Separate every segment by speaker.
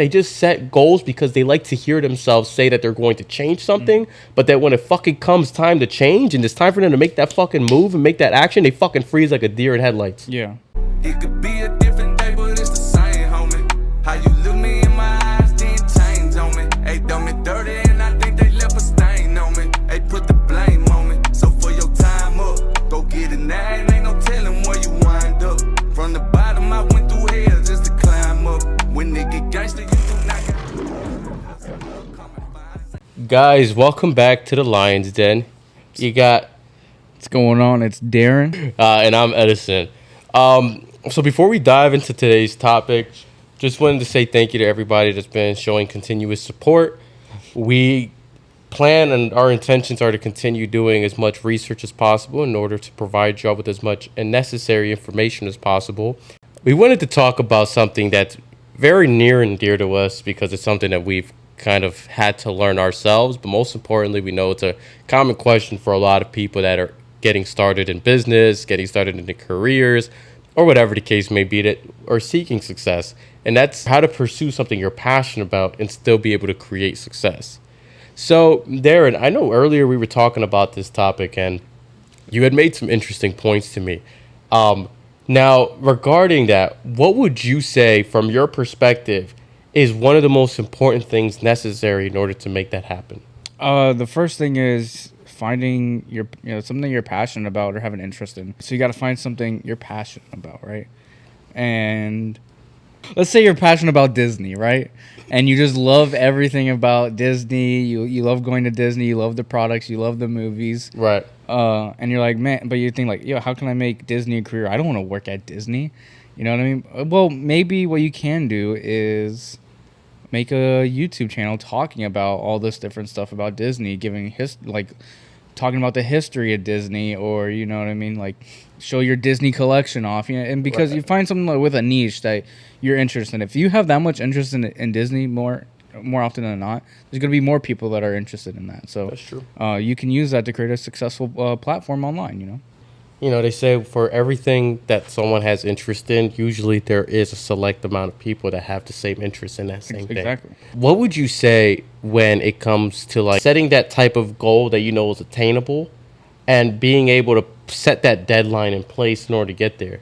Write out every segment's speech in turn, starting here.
Speaker 1: They just set goals because they like to hear themselves say that they're going to change something, but that when it fucking comes time to change and it's time for them to make that fucking move and make that action, they fucking freeze like a deer in headlights.
Speaker 2: Yeah.
Speaker 3: It could be a different day, but it's the same, homie. How you look me in my eyes, didn't change on me. They done me dirty and I think they left a stain on me. They put the blame on me. So for your time up, go get it now and ain't no telling where you wind up. From the bottom I went through hell just to climb up. When they get gangster, you do not get.
Speaker 1: Guys, welcome back to the Lion's Den. You got...
Speaker 2: What's going on? It's Darren.
Speaker 1: And I'm Edison. So before we dive into today's topic, just wanted to say thank you to everybody that's been showing continuous support. We plan and our intentions are to continue doing as much research as possible in order to provide y'all with as much and necessary information as possible. We wanted to talk about something that's very near and dear to us because it's something that we've kind of had to learn ourselves, but most importantly, we know it's a common question for a lot of people that are getting started in business, getting started in their careers, or whatever the case may be, that are seeking success. And that's how to pursue something you're passionate about and still be able to create success. So, Darren, I know earlier we were talking about this topic and you had made some interesting points to me. Now, regarding that, what would you say from your perspective is one of the most important things necessary in order to make that happen?
Speaker 2: The first thing is finding something you're passionate about or have an interest in. So you got to find something you're passionate about, right? And let's say you're passionate about Disney, right? And you just love everything about Disney. You love going to Disney. You love the products. You love the movies.
Speaker 1: Right.
Speaker 2: And you're like, man, but you think like, yo, how can I make Disney a career? I don't want to work at Disney. You know what I mean? Well, maybe what you can do is make a YouTube channel talking about all this different stuff about Disney, talking about the history of Disney, or you know what I mean, like show your Disney collection off. And because you find something like with a niche that you're interested in. If you have that much interest in Disney, more often than not, there's going to be more people that are interested in that. So
Speaker 1: that's true.
Speaker 2: You can use that to create a successful platform online.
Speaker 1: You know, they say for everything that someone has interest in, usually there is a select amount of people that have the same interest in that same thing.
Speaker 2: Exactly.
Speaker 1: What would you say when it comes to like setting that type of goal that you know is attainable and being able to set that deadline in place in order to get there?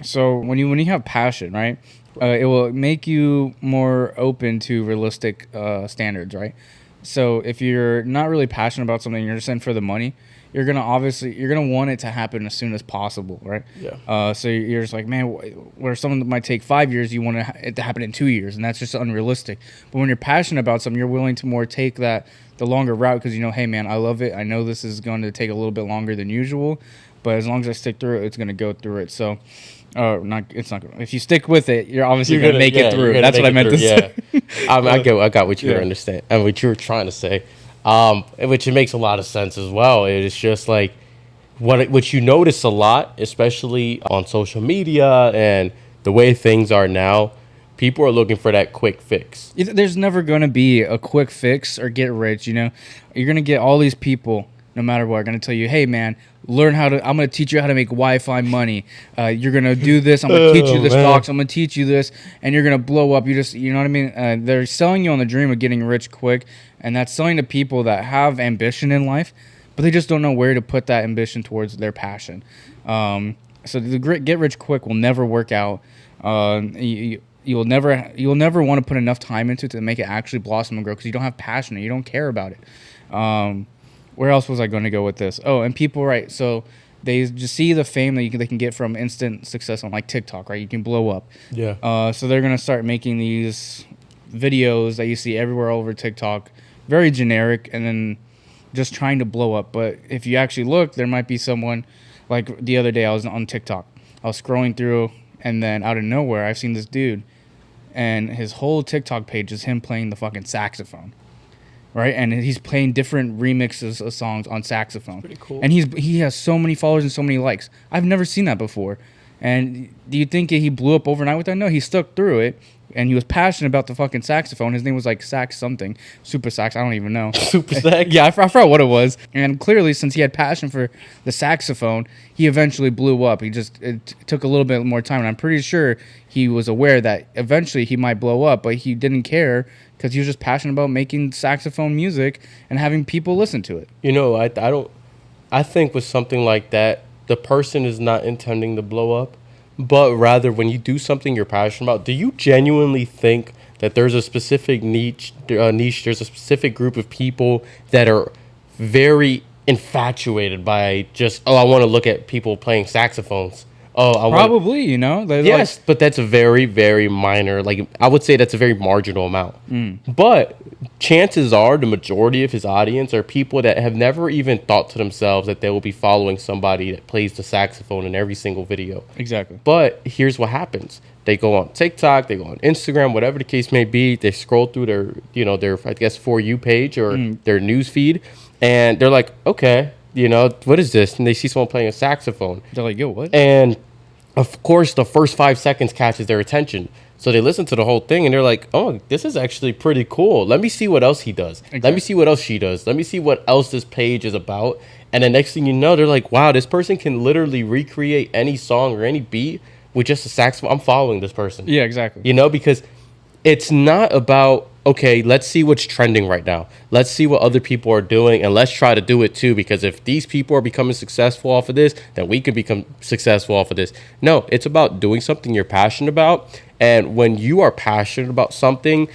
Speaker 2: So when you have passion, right, it will make you more open to realistic standards, right? So if you're not really passionate about something, you're just in for the money, you're gonna want it to happen as soon as possible, right?
Speaker 1: Yeah.
Speaker 2: So you're just like, man, where something that might take 5 years, you want it to happen in 2 years, and that's just unrealistic. But when you're passionate about something, you're willing to more take the longer route because you know, hey man, I love it. I know this is going to take a little bit longer than usual, but as long as I stick through it, it's gonna go through it. So, it's not gonna. If you stick with it, you're obviously gonna make it through. That's what I meant to say.
Speaker 1: I got what you understand and what you were trying to say. Which it makes a lot of sense as well. It's just like what you notice a lot, especially on social media and the way things are now. People are looking for that quick fix.
Speaker 2: There's never going to be a quick fix or get rich. You're going to get all these people, no matter what, are going to tell you, hey man, I'm going to teach you how to make Wi-Fi money. You're going to do this. I'm going to teach you the stocks. I'm going to teach you this, and you're going to blow up. You know what I mean? They're selling you on the dream of getting rich quick, and that's selling to people that have ambition in life, but they just don't know where to put that ambition towards their passion. So the get rich quick will never work out. You'll never want to put enough time into it to make it actually blossom and grow because you don't have passion and you don't care about it. Where else was I going to go with this? Oh, and people, right? So they just see the fame that they can get from instant success on like TikTok, right? You can blow up.
Speaker 1: Yeah.
Speaker 2: So they're going to start making these videos that you see everywhere over TikTok, very generic, and then just trying to blow up. But if you actually look, there might be someone, like the other day I was on TikTok. I was scrolling through, and then out of nowhere, I've seen this dude, and his whole TikTok page is him playing the fucking saxophone. Right, and he's playing different remixes of songs on saxophone.
Speaker 1: Pretty cool.
Speaker 2: And he has so many followers and so many likes. I've never seen that before. And do you think he blew up overnight with that? No, he stuck through it. And he was passionate about the fucking saxophone. His name was like Sax something. Super Sax. I don't even know.
Speaker 1: Super Sax?
Speaker 2: Yeah, I forgot what it was. And clearly, since he had passion for the saxophone, he eventually blew up. It took a little bit more time. And I'm pretty sure he was aware that eventually he might blow up. But he didn't care because he was just passionate about making saxophone music and having people listen to it.
Speaker 1: You know, I think with something like that, the person is not intending to blow up. But rather, when you do something you're passionate about, do you genuinely think that there's a specific niche, there's a specific group of people that are very infatuated by just, oh, I want to look at people playing saxophones. Oh,
Speaker 2: Probably, you know?
Speaker 1: Yes, but that's a very, very minor, like, I would say that's a very marginal amount. But chances are the majority of his audience are people that have never even thought to themselves that they will be following somebody that plays the saxophone in every single video.
Speaker 2: Exactly.
Speaker 1: But here's what happens. They go on TikTok, they go on Instagram, whatever the case may be. They scroll through their I guess, For You page or their news feed, and they're like, okay, what is this? And they see someone playing a saxophone.
Speaker 2: They're like, yo, what?
Speaker 1: And of course, the first 5 seconds catches their attention. So they listen to the whole thing and they're like, oh, this is actually pretty cool. Let me see what else he does. Exactly. Let me see what else she does. Let me see what else this page is about. And the next thing you know, they're like, wow, this person can literally recreate any song or any beat with just a saxophone. I'm following this person.
Speaker 2: Yeah, exactly.
Speaker 1: Because it's not about, okay, let's see what's trending right now. Let's see what other people are doing, and let's try to do it too, because if these people are becoming successful off of this, then we can become successful off of this. No, it's about doing something you're passionate about, and when you are passionate about something,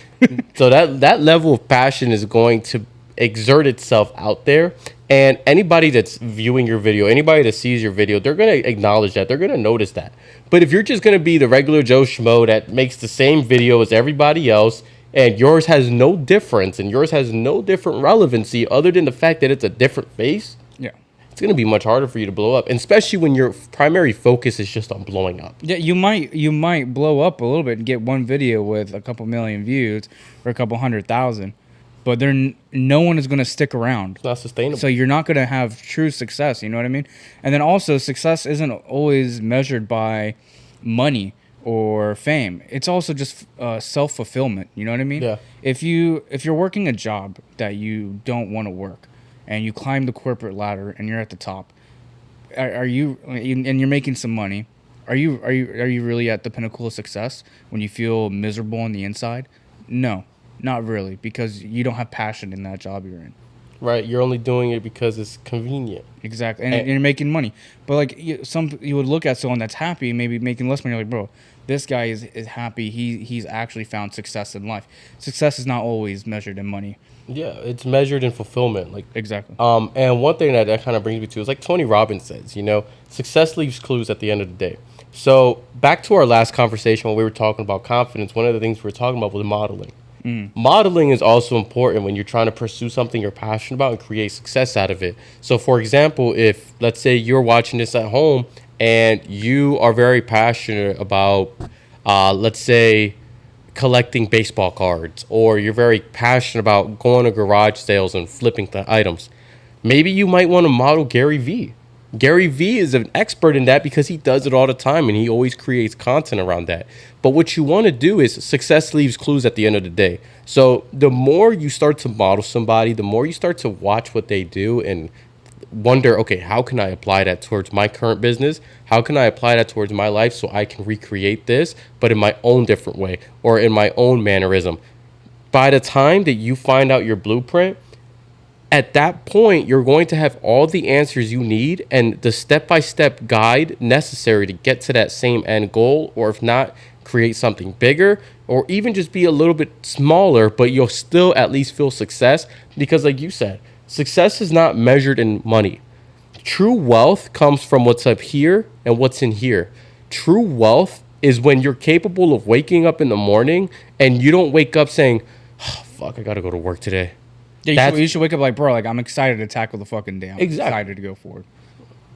Speaker 1: so that level of passion is going to exert itself out there, and anybody that's viewing your video, anybody that sees your video, they're going to acknowledge that. They're going to notice that. But if you're just going to be the regular Joe Schmo that makes the same video as everybody else, and yours has no difference, and yours has no different relevancy other than the fact that it's a different face,
Speaker 2: yeah,
Speaker 1: it's going to be much harder for you to blow up, and especially when your primary focus is just on blowing up.
Speaker 2: Yeah, you might blow up a little bit and get one video with a couple million views or a couple 100,000, but no one is going to stick around.
Speaker 1: It's not sustainable.
Speaker 2: So you're not going to have true success, you know what I mean? And then also, success isn't always measured by money or fame. It's also just self-fulfillment, you know what I mean?
Speaker 1: Yeah.
Speaker 2: If you're working a job that you don't want to work, and you climb the corporate ladder and you're at the top, and you're making some money, are you really at the pinnacle of success when you feel miserable on the inside? No, not really, because you don't have passion in that job you're in.
Speaker 1: Right, you're only doing it because it's convenient.
Speaker 2: Exactly, and you're making money. But like you would look at someone that's happy, maybe making less money. You're like, bro, this guy is happy. He's actually found success in life. Success is not always measured in money.
Speaker 1: Yeah, it's measured in fulfillment. Like
Speaker 2: exactly.
Speaker 1: And one thing that kind of brings me to is like Tony Robbins says, success leaves clues at the end of the day. So back to our last conversation when we were talking about confidence, one of the things we were talking about was modeling. Modeling is also important when you're trying to pursue something you're passionate about and create success out of it. So, for example, if, let's say, you're watching this at home and you are very passionate about, let's say, collecting baseball cards, or you're very passionate about going to garage sales and flipping the items, maybe you might want to model Gary Vee. Gary Vee is an expert in that because he does it all the time and he always creates content around that. But what you want to do is success leaves clues at the end of the day. So the more you start to model somebody, the more you start to watch what they do and wonder, okay, how can I apply that towards my current business? How can I apply that towards my life so I can recreate this, but in my own different way or in my own mannerism? By the time that you find out your blueprint, at that point, you're going to have all the answers you need and the step-by-step guide necessary to get to that same end goal, or if not, create something bigger, or even just be a little bit smaller, but you'll still at least feel success. Because like you said, success is not measured in money. True wealth comes from what's up here and what's in here. True wealth is when you're capable of waking up in the morning and you don't wake up saying, oh, fuck, I gotta go to work today.
Speaker 2: Yeah, you should wake up like, bro, like I'm excited to tackle the fucking day. I'm
Speaker 1: exactly.
Speaker 2: excited to go forward.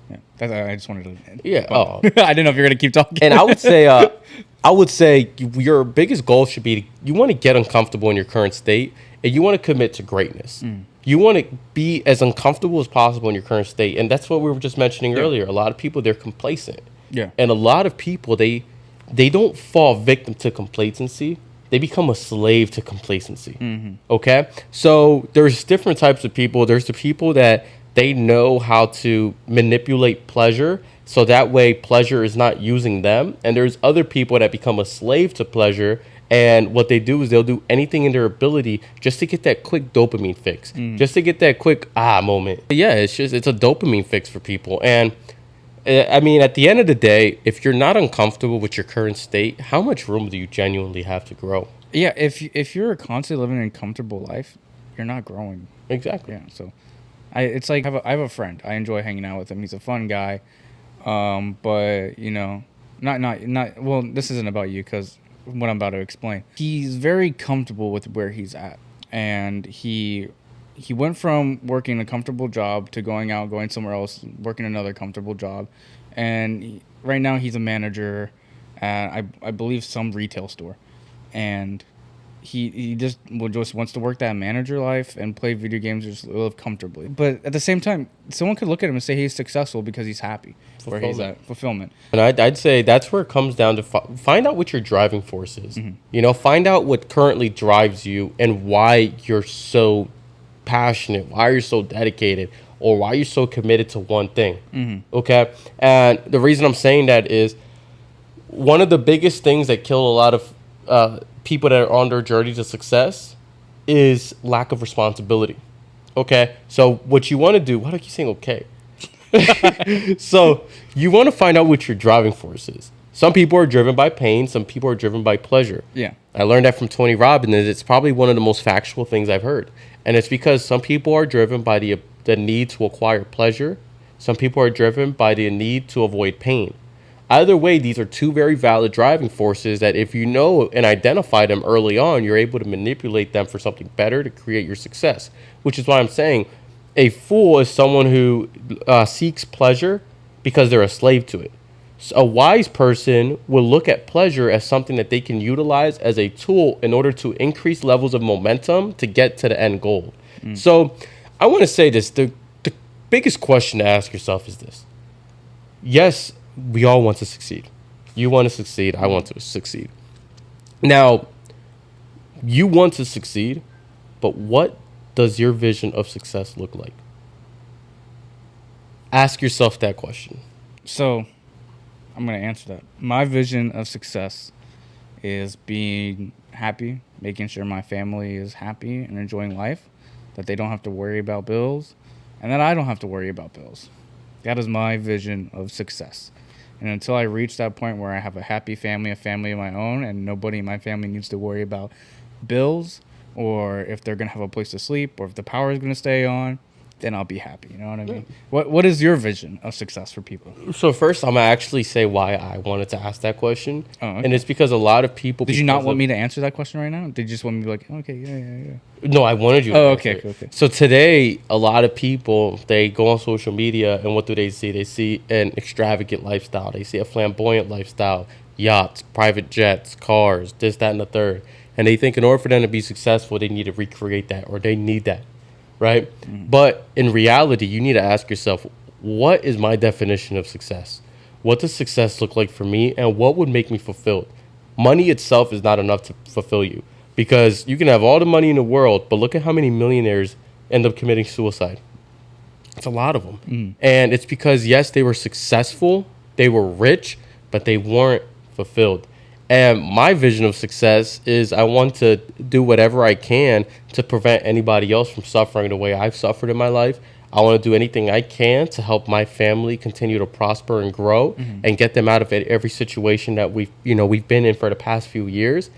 Speaker 2: Yeah, I just wanted to.
Speaker 1: Yeah. Oh.
Speaker 2: I didn't know if you're gonna keep talking.
Speaker 1: And I would say your biggest goal should be you want to get uncomfortable in your current state, and you want to commit to greatness. You want to be as uncomfortable as possible in your current state, and that's what we were just mentioning earlier. A lot of people, they're complacent.
Speaker 2: Yeah.
Speaker 1: And a lot of people, they don't fall victim to complacency. They become a slave to complacency. Okay? So there's different types of people. There's the people that they know how to manipulate pleasure, so that way pleasure is not using them. And there's other people that become a slave to pleasure, and what they do is they'll do anything in their ability just to get that quick dopamine fix, just to get that quick moment. Yeah, it's a dopamine fix for people. And I mean, at the end of the day, if you're not uncomfortable with your current state, how much room do you genuinely have to grow?
Speaker 2: Yeah, if you're constantly living a comfortable life, you're not growing.
Speaker 1: Exactly.
Speaker 2: Yeah, so it's like I have a friend. I enjoy hanging out with him. He's a fun guy. But you know, not well, this isn't about you because what I'm about to explain. He's very comfortable with where he's at, and he went from working a comfortable job to going somewhere else, working another comfortable job, and right now he's a manager at I believe some retail store, and he just wants to work that manager life and play video games, just live comfortably. But at the same time, someone could look at him and say he's successful because he's happy where he's at. Fulfillment.
Speaker 1: And I'd say that's where it comes down to find out what your driving force is. You know, find out what currently drives you and why you're so passionate, why you're so dedicated, or why you're so committed to one thing. Okay? And the reason I'm saying that is one of the biggest things that kill a lot of people that are on their journey to success is lack of responsibility. Okay? So what you want to do, why do you keep saying okay? So you want to find out what your driving force is. Some people are driven by pain. Some people are driven by pleasure.
Speaker 2: Yeah.
Speaker 1: I learned that from Tony Robbins. It's probably one of the most factual things I've heard. And it's because some people are driven by the need to acquire pleasure. Some people are driven by the need to avoid pain. Either way, these are two very valid driving forces that if you know and identify them early on, you're able to manipulate them for something better to create your success. Which is why I'm saying a fool is someone who seeks pleasure because they're a slave to it. So a wise person will look at pleasure as something that they can utilize as a tool in order to increase levels of momentum to get to the end goal. So I want to say this. The biggest question to ask yourself is this. Yes, we all want to succeed. You want to succeed. I want to succeed. Now, you want to succeed, but what does your vision of success look like? Ask yourself that question.
Speaker 2: So I'm going to answer that. My vision of success is being happy, making sure my family is happy and enjoying life, that they don't have to worry about bills, and that I don't have to worry about bills. That is my vision of success. And until I reach that point where I have a happy family, a family of my own, and nobody in my family needs to worry about bills or if they're going to have a place to sleep or if the power is going to stay on, then I'll be happy. You know what I mean? What is your vision of success for people?
Speaker 1: So first, I'm going to actually say why I wanted to ask that question.
Speaker 2: Oh, okay.
Speaker 1: And it's because a lot of people...
Speaker 2: Did you not want me to answer that question right now? Did you just want me to be like, okay, yeah?
Speaker 1: No, I wanted you to
Speaker 2: Oh,
Speaker 1: answer
Speaker 2: okay,
Speaker 1: it.
Speaker 2: okay.
Speaker 1: So today, a lot of people, they go on social media, and what do they see? They see an extravagant lifestyle. They see a flamboyant lifestyle, yachts, private jets, cars, this, that, and the third. And they think in order for them to be successful, they need to recreate that, or they need that, right? But in reality, you need to ask yourself, what is my definition of success? What does success look like for me, and what would make me fulfilled? Money itself is not enough to fulfill you, because you can have all the money in the world, but look at how many millionaires end up committing suicide. It's a lot of them. And it's because, yes, they were successful, they were rich, but they weren't fulfilled. And my vision of success is I want to do whatever I can to prevent anybody else from suffering the way I've suffered in my life. I want to do anything I can to help my family continue to prosper and grow and get them out of every situation that we've been in for the past few years.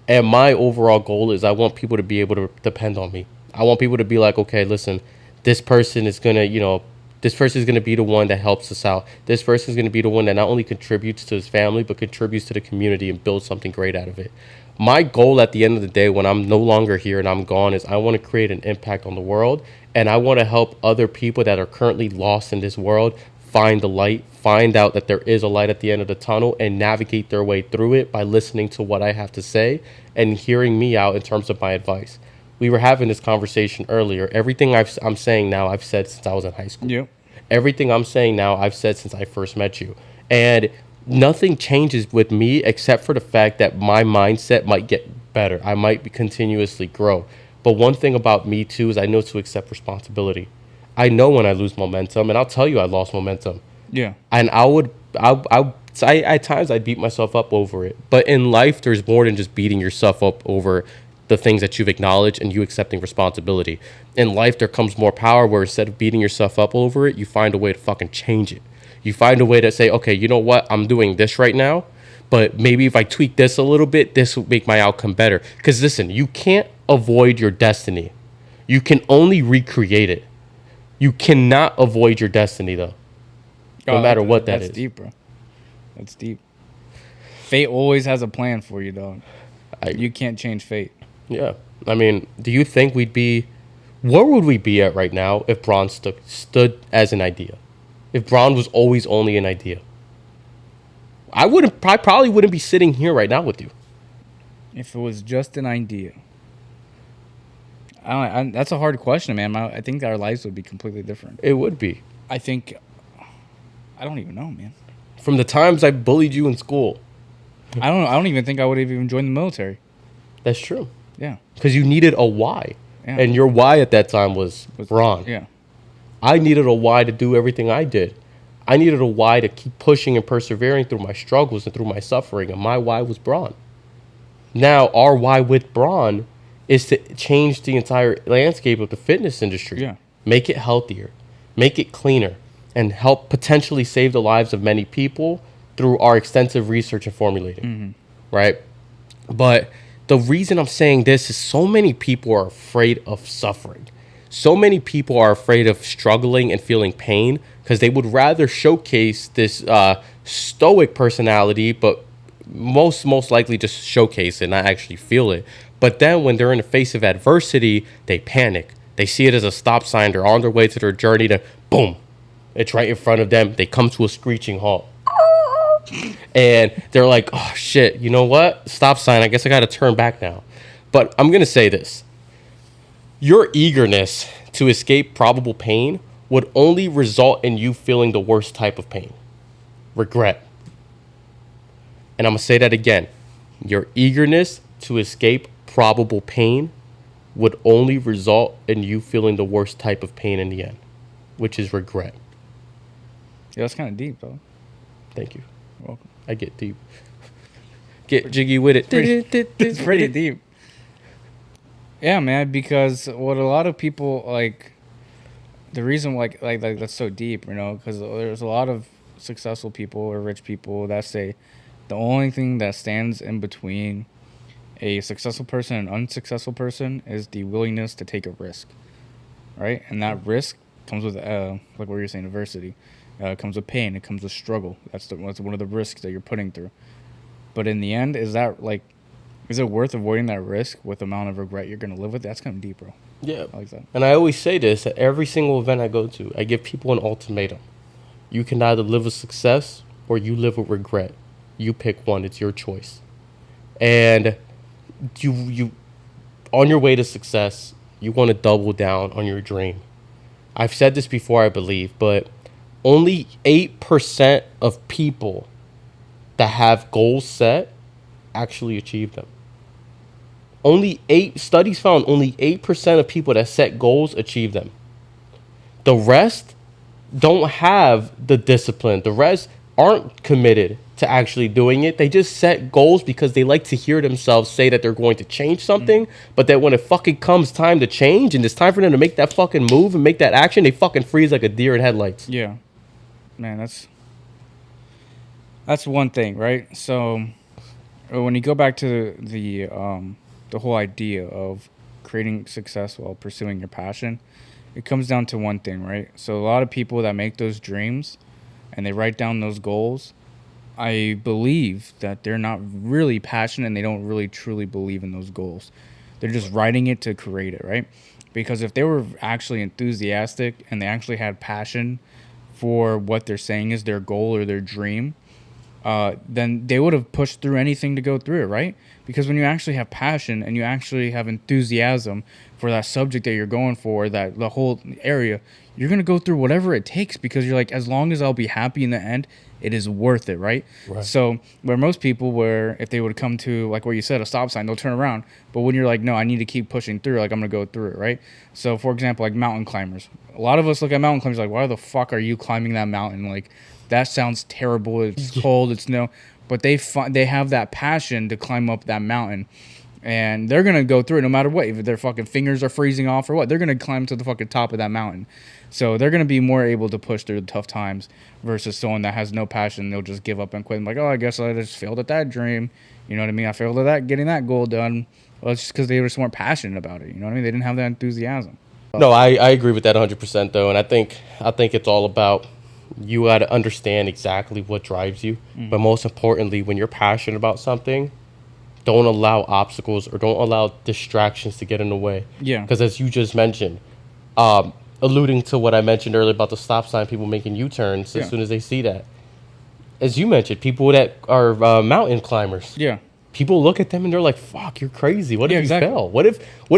Speaker 1: And my overall goal is I want people to be able to depend on me. I want people to be like, okay, listen, this person is going to, this person is going to be the one that helps us out. This person is going to be the one that not only contributes to his family, but contributes to the community and builds something great out of it. My goal at the end of the day, when I'm no longer here and I'm gone, is I want to create an impact on the world. And I want to help other people that are currently lost in this world find the light, find out that there is a light at the end of the tunnel, and navigate their way through it by listening to what I have to say and hearing me out in terms of my advice. We were having this conversation earlier. Everything I'm saying now, I've said since I was in high school.
Speaker 2: Yep.
Speaker 1: Everything I'm saying now, I've said since I first met you. And nothing changes with me except for the fact that my mindset might get better. I might be continuously grow. But one thing about me too is I know to accept responsibility. I know when I lose momentum, and I'll tell you I lost momentum.
Speaker 2: Yeah.
Speaker 1: And I at times I beat myself up over it. But in life, there's more than just beating yourself up over the things that you've acknowledged and you accepting responsibility. In life, there comes more power where instead of beating yourself up over it, you find a way to fucking change it. You find a way to say, okay, you know what? I'm doing this right now, but maybe if I tweak this a little bit, this will make my outcome better. Because listen, you can't avoid your destiny. You can only recreate it. You cannot avoid your destiny, though. No matter what that is.
Speaker 2: That's deep, bro. That's deep. Fate always has a plan for you, dog. You can't change fate.
Speaker 1: Yeah. I mean, do you think where would we be at right now if Braun stood as an idea? If Braun was always only an idea? I probably wouldn't be sitting here right now with you.
Speaker 2: If it was just an idea. That's a hard question, man. I think our lives would be completely different.
Speaker 1: It would be.
Speaker 2: I don't even know, man.
Speaker 1: From the times I bullied you in school.
Speaker 2: I don't even think I would have even joined the military.
Speaker 1: That's true.
Speaker 2: Yeah.
Speaker 1: Because you needed a why.
Speaker 2: Yeah.
Speaker 1: And your why at that time was Braun.
Speaker 2: Yeah.
Speaker 1: I needed a why to do everything I did. I needed a why to keep pushing and persevering through my struggles and through my suffering. And my why was Braun. Now, our why with Braun is to change the entire landscape of the fitness industry.
Speaker 2: Yeah.
Speaker 1: Make it healthier. Make it cleaner. And help potentially save the lives of many people through our extensive research and formulating. Mm-hmm. Right? But the reason I'm saying this is so many people are afraid of suffering. So many people are afraid of struggling and feeling pain because they would rather showcase this stoic personality, but most likely just showcase it, not actually feel it. But then when they're in the face of adversity, they panic. They see it as a stop sign. They're on their way to their journey to boom. It's right in front of them. They come to a screeching halt. And they're like, oh, shit, you know what? Stop sign. I guess I got to turn back now. But I'm going to say this. Your eagerness to escape probable pain would only result in you feeling the worst type of pain. Regret. And I'm going to say that again. Your eagerness to escape probable pain would only result in you feeling the worst type of pain in the end, which is regret.
Speaker 2: Yeah, that's kind of deep, though.
Speaker 1: Thank you.
Speaker 2: You're welcome.
Speaker 1: I get deep. Get jiggy with it.
Speaker 2: It's pretty deep. Yeah, man, because what a lot of people, like, the reason, like that's so deep, you know, because there's a lot of successful people or rich people that say the only thing that stands in between a successful person and an unsuccessful person is the willingness to take a risk, right? And that risk comes with, like what you're saying, adversity. It comes with pain. It comes with struggle. That's one of the risks that you're putting through. But in the end, is it worth avoiding that risk with the amount of regret you're going to live with? That's kind of deep, bro.
Speaker 1: Yeah.
Speaker 2: I like that.
Speaker 1: And I always say this at every single event I go to. I give people an ultimatum. You can either live with success or you live with regret. You pick one. It's your choice. And you on your way to success, you want to double down on your dream. I've said this before, I believe, but only 8% of people that have goals set actually achieve them. Studies found only 8% of people that set goals achieve them. The rest don't have the discipline. The rest aren't committed to actually doing it. They just set goals because they like to hear themselves say that they're going to change something, but that when it fucking comes time to change and it's time for them to make that fucking move and make that action, they fucking freeze like a deer in headlights.
Speaker 2: Yeah. Man, that's one thing, right? So when you go back to the whole idea of creating success while pursuing your passion, it comes down to one thing, right? So a lot of people that make those dreams and they write down those goals, I believe that they're not really passionate and they don't really truly believe in those goals. They're just writing it to create it, right? Because if they were actually enthusiastic and they actually had passion for what they're saying is their goal or their dream, then they would have pushed through anything to go through it, right? Because when you actually have passion and you actually have enthusiasm for that subject that you're going for, that the whole area, you're gonna go through whatever it takes because you're like, as long as I'll be happy in the end, it is worth it, right?
Speaker 1: Right.
Speaker 2: So where most people, where if they would come to, like what you said, a stop sign, they'll turn around. But when you're like, no, I need to keep pushing through, like I'm gonna go through it, right? So for example, like mountain climbers, a lot of us look at mountain climbers like, why the fuck are you climbing that mountain? Like, that sounds terrible. It's cold. It's no, but they have that passion to climb up that mountain, and they're gonna go through it no matter what. If their fucking fingers are freezing off or what, they're gonna climb to the fucking top of that mountain. So they're gonna be more able to push through the tough times versus someone that has no passion. They'll just give up and quit. I'm like, oh, I guess I just failed at that dream. You know what I mean? I failed at that, getting that goal done. Well, it's just because they just weren't passionate about it. You know what I mean? They didn't have that enthusiasm.
Speaker 1: No, I agree with that 100% though, and I think it's all about, you got to understand exactly what drives you, but most importantly, when you're passionate about something, don't allow obstacles or don't allow distractions to get in the way.
Speaker 2: Yeah.
Speaker 1: Because as you just mentioned, alluding to what I mentioned earlier about the stop sign, people making U-turns as soon as they see that. As you mentioned, people that are mountain climbers.
Speaker 2: Yeah.
Speaker 1: People look at them and they're like, "Fuck, you're crazy. What if you
Speaker 2: exactly.
Speaker 1: fell? What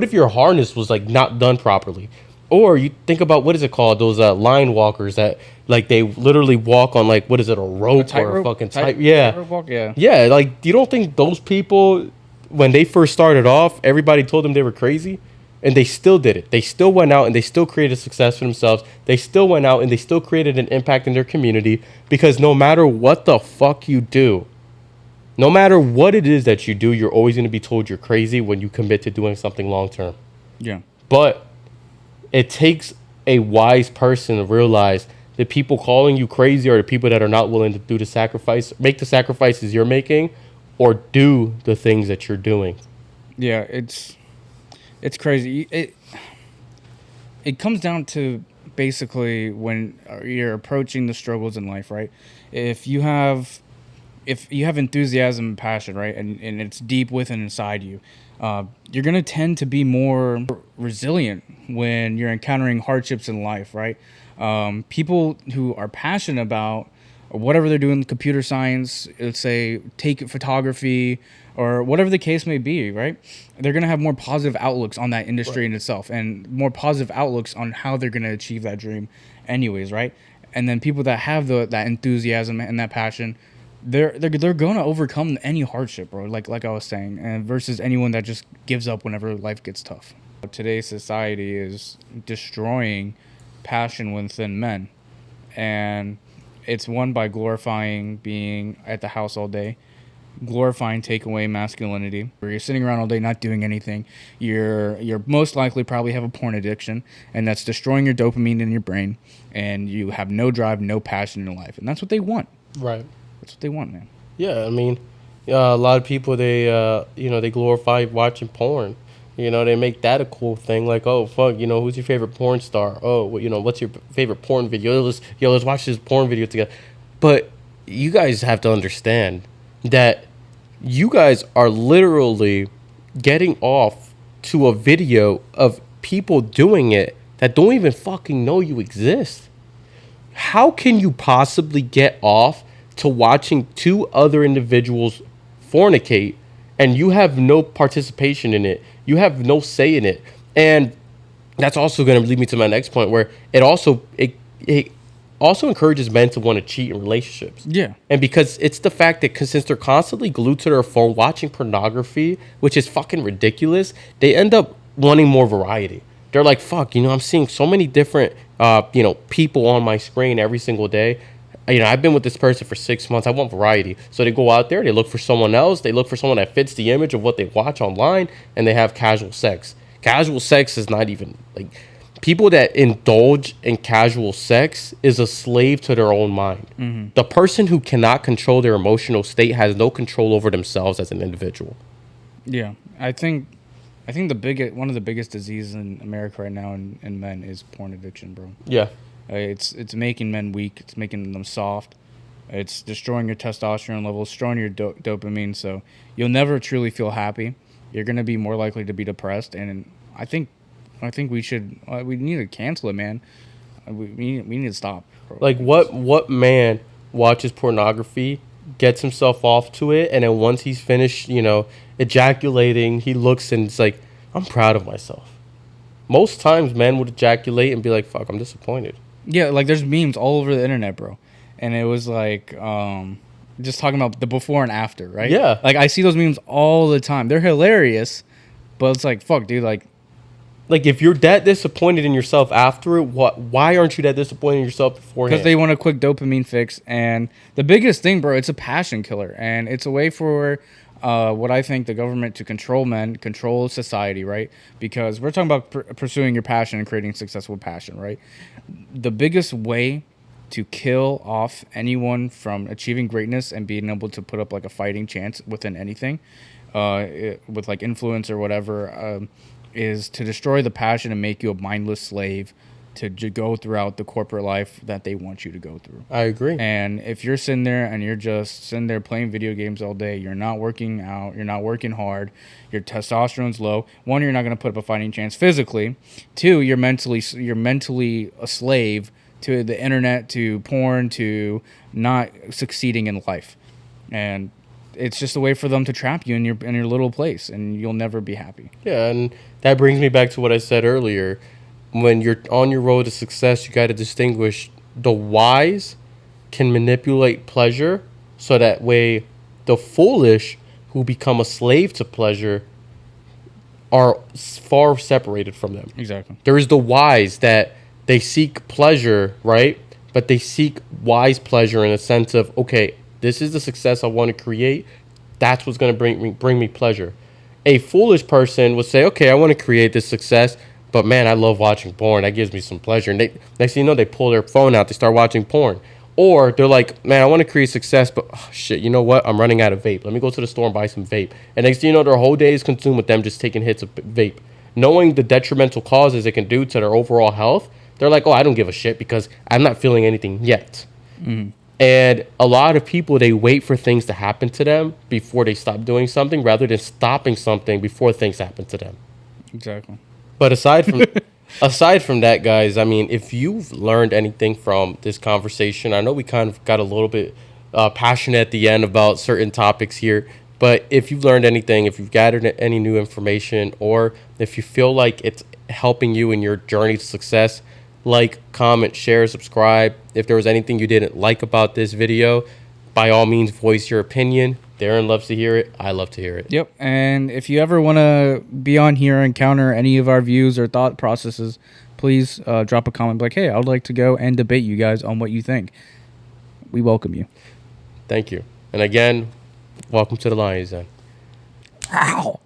Speaker 1: if your harness was like not done properly?" Or you think about, what is it called? Those line walkers that like they literally walk on, like, what is it, a rope or a fucking tight? Yeah,
Speaker 2: tightrope walk, yeah.
Speaker 1: yeah. Like, you don't think those people, when they first started off, everybody told them they were crazy, and they still did it. They still went out and they still created success for themselves. They still went out and they still created an impact in their community, because no matter what the fuck you do, no matter what it is that you do, you're always going to be told you're crazy when you commit to doing something long term.
Speaker 2: Yeah.
Speaker 1: But it takes a wise person to realize that people calling you crazy are the people that are not willing to do the sacrifice, make the sacrifices you're making, or do the things that you're doing.
Speaker 2: Yeah, it's crazy. It comes down to basically when you're approaching the struggles in life, right? If you have enthusiasm and passion, right, and it's deep within inside you, you're going to tend to be more resilient when you're encountering hardships in life, right? People who are passionate about whatever they're doing, computer science, let's say, take photography, or whatever the case may be, right? They're going to have more positive outlooks on that industry in itself, and more positive outlooks on how they're going to achieve that dream anyways, right? And then people that have that enthusiasm and that passion, they're going to overcome any hardship, bro, like I was saying, and versus anyone that just gives up whenever life gets tough. Today's society is destroying passion within men, and it's won by glorifying being at the house all day, glorifying take away masculinity, where you're sitting around all day not doing anything. You're most likely probably have a porn addiction, and that's destroying your dopamine in your brain, and you have no drive, no passion in life, and that's what they want.
Speaker 1: Right.
Speaker 2: That's what they want, man.
Speaker 1: Yeah, I mean, a lot of people, they they glorify watching porn. They make that a cool thing. Like, oh fuck, who's your favorite porn star? Oh, what's your favorite porn video? Let's watch this porn video together. But you guys have to understand that you guys are literally getting off to a video of people doing it that don't even fucking know you exist. How can you possibly get off to watching two other individuals fornicate, and you have no participation in it? You have no say in it. And that's also going to lead me to my next point, where it also encourages men to want to cheat in relationships.
Speaker 2: Yeah. And
Speaker 1: because it's the fact that since they're constantly glued to their phone watching pornography, which is fucking ridiculous, they end up wanting more variety. They're like, fuck, I'm seeing so many different people on my screen every single day. I've been with this person for 6 months. I want variety. So they go out there, they look for someone else. They look for someone that fits the image of what they watch online, and they have casual sex. Casual sex is not even, like, people that indulge in casual sex is a slave to their own mind. Mm-hmm. The person who cannot control their emotional state has no control over themselves as an individual.
Speaker 2: Yeah, I think one of the biggest diseases in America right now in men is porn addiction, bro.
Speaker 1: Yeah.
Speaker 2: It's making men weak. It's making them soft. It's destroying your testosterone levels, destroying your dopamine. So you'll never truly feel happy. You're gonna be more likely to be depressed. And I think we need to cancel it, man. We need to stop, bro.
Speaker 1: Like, what man watches pornography gets himself off to it, and then once he's finished, ejaculating, he looks and it's like, I'm proud of myself. Most times, men would ejaculate and be like, fuck, I'm disappointed.
Speaker 2: Yeah, like there's memes all over the internet, bro. And it was like just talking about the before and after, right?
Speaker 1: Yeah.
Speaker 2: Like I see those memes all the time. They're hilarious, but it's like, fuck, dude, like
Speaker 1: If you're that disappointed in yourself after it, why aren't you that disappointed in yourself beforehand?
Speaker 2: because they want a quick dopamine fix. And the biggest thing, bro, it's a passion killer. And it's a way for what I think the government to control men, control society, right? Because we're talking about pursuing your passion and creating successful passion, right? The biggest way to kill off anyone from achieving greatness and being able to put up like a fighting chance within anything, with like influence or whatever, is to destroy the passion and make you a mindless slave to go throughout the corporate life that they want you to go through.
Speaker 1: I agree.
Speaker 2: And if you're sitting there and you're just sitting there playing video games all day, you're not working out, you're not working hard, your testosterone's low. One, you're not going to put up a fighting chance physically. Two, you're mentally a slave to the internet, to porn, to not succeeding in life. And it's just a way for them to trap you in your little place, and you'll never be happy.
Speaker 1: Yeah, and that brings me back to what I said earlier. When you're on your road to success, you got to distinguish the wise can manipulate pleasure, so that way the foolish who become a slave to pleasure are far separated from them.
Speaker 2: Exactly.
Speaker 1: There is the wise that they seek pleasure, right? But they seek wise pleasure in a sense of, okay, this is the success I want to create. That's what's going to bring me pleasure. A foolish person would say, okay, I want to create this success, but man, I love watching porn. That gives me some pleasure. And next thing you know, they pull their phone out. They start watching porn. Or they're like, man, I want to create success, but shit, you know what? I'm running out of vape. Let me go to the store and buy some vape. And next thing you know, their whole day is consumed with them just taking hits of vape. Knowing the detrimental causes it can do to their overall health, they're like, oh, I don't give a shit because I'm not feeling anything yet. Mm. And a lot of people, they wait for things to happen to them before they stop doing something rather than stopping something before things happen to them.
Speaker 2: Exactly.
Speaker 1: But aside from that, guys, I mean, if you've learned anything from this conversation, I know we kind of got a little bit passionate at the end about certain topics here, but if you've learned anything, if you've gathered any new information, or if you feel like it's helping you in your journey to success, like, comment, share, subscribe. If there was anything you didn't like about this video, by all means, voice your opinion. Darren loves to hear it. I love to hear it.
Speaker 2: Yep. And if you ever want to be on here and counter any of our views or thought processes, please drop a comment like, hey, I would like to go and debate you guys on what you think. We welcome you.
Speaker 1: Thank you. And again, welcome to the Lions Den.
Speaker 2: Ow.